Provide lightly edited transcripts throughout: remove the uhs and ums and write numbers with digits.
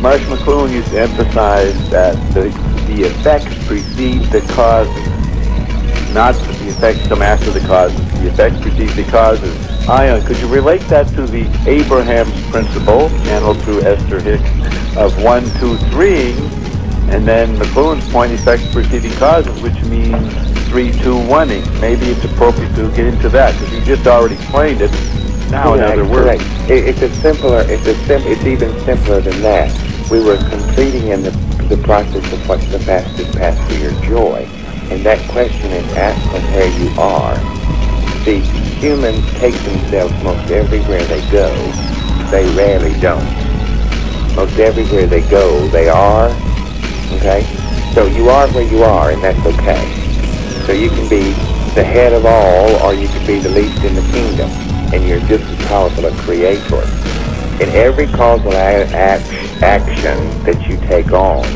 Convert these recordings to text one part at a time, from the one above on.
Marsh McLuhan used to emphasize that the effects precede the causes, not that the effects come after the causes. The effects precede the causes. iON, could you relate that to the Abraham's principle, channeled through Esther Hicks, of 1, 2, 3, and then McLuhan's point, effects preceding causes, which means 3, 2, 1-ing. Maybe it's appropriate to get into that, because you just already explained it. Now, in other words. It's even simpler than that. We were completing in the process of what's the fastest path to your joy. And that question is asked from where you are. See, humans take themselves most everywhere they go. They rarely don't. Most everywhere they go, they are. Okay? So you are where you are, and that's okay. So you can be the head of all, or you can be the least in the kingdom. And you're just as powerful a creator. In every causal action that you take on,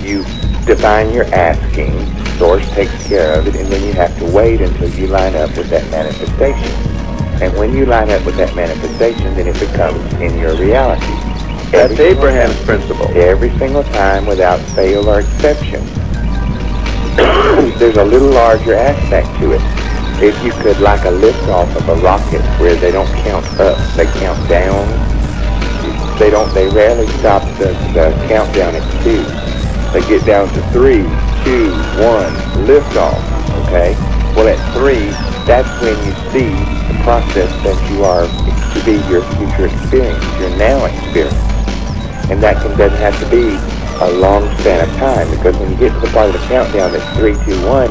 you define your asking, source takes care of it, and then you have to wait until you line up with that manifestation. And when you line up with that manifestation, then it becomes in your reality. That's Abraham's principle. Every single time, without fail or exception. There's a little larger aspect to it. If you could, like a liftoff of a rocket, where they don't count up, they count down. They rarely stop the countdown at 2. They get down to 3, 2, 1, liftoff. Okay. Well, at 3, that's when you see the process that you are to be your future experience, your now experience, and that doesn't have to be a long span of time, because when you get to the part of the countdown that's 3, 2, 1.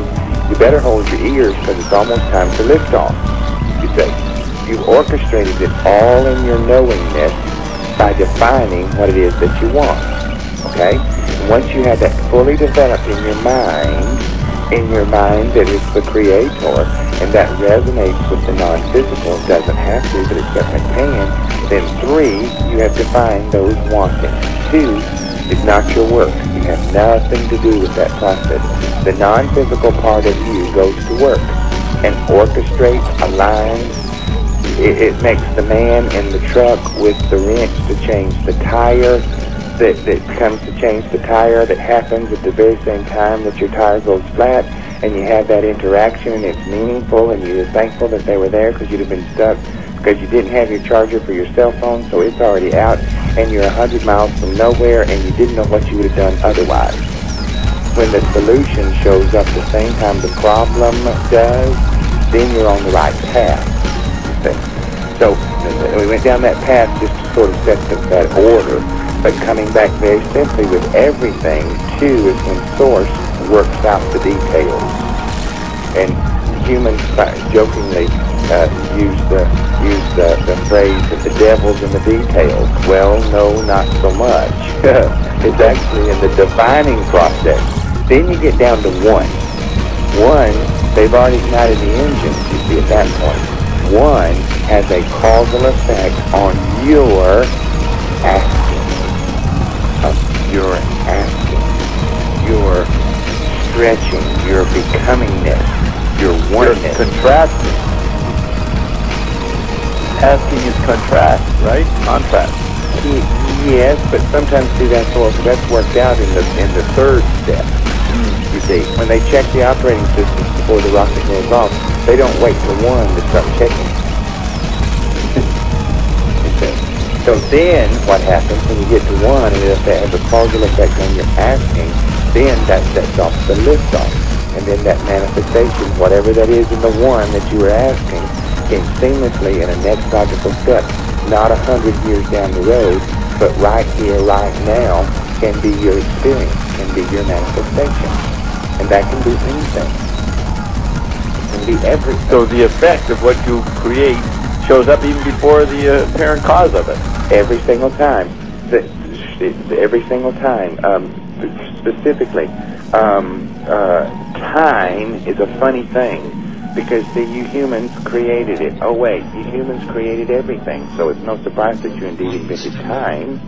You better hold your ears, because it's almost time to lift off. You say, you've orchestrated it all in your knowingness by defining what it is that you want. Okay? And once you have that fully developed in your mind that it's the creator, and that resonates with the non-physical, it doesn't have to, but it certainly can, then 3, you have defined those wanting. 2, it's not your work. You have nothing to do with that process. The non-physical part of you goes to work and orchestrates, aligns. It makes the man in the truck with the wrench to change the tire, that comes to change the tire, that happens at the very same time that your tire goes flat, and you have that interaction, and it's meaningful, and you're thankful that they were there, because you'd have been stuck because you didn't have your charger for your cell phone, so it's already out, and you're 100 miles from nowhere, and you didn't know what you would have done otherwise. When the solution shows up the same time the problem does, then you're on the right path. So we went down that path just to sort of set that order, but coming back very simply with everything, too, is when Source works out the details. And humans jokingly use the phrase that the devil's in the details. Well, no, not so much. It's actually in the defining process. Then you get down to 1. 1, they've already ignited the engine, you see, at that point. 1 has a causal effect on your asking. Your asking. Your stretching. Your becomingness. Your oneness. Your contrasting. Asking is contrast, right? Contrast. Yes, but sometimes, see, that's worked out in the 3rd step. You see, when they check the operating systems before the rocket goes off, they don't wait till 1 to start checking. So then, what happens when you get to 1, and if that has a causal effect on your asking, then that sets off the liftoff. And then that manifestation, whatever that is in the 1 that you were asking, can seamlessly in a next logical step, not 100 years down the road, but right here, right now, can be your experience, can be your manifestation. And that can be anything. It can be everything. So the effect of what you create shows up even before the apparent cause of it. Every single time. Every single time. Specifically, time is a funny thing, because, see, you humans created it. Oh, wait, you humans created everything, so it's no surprise that you indeed invented time.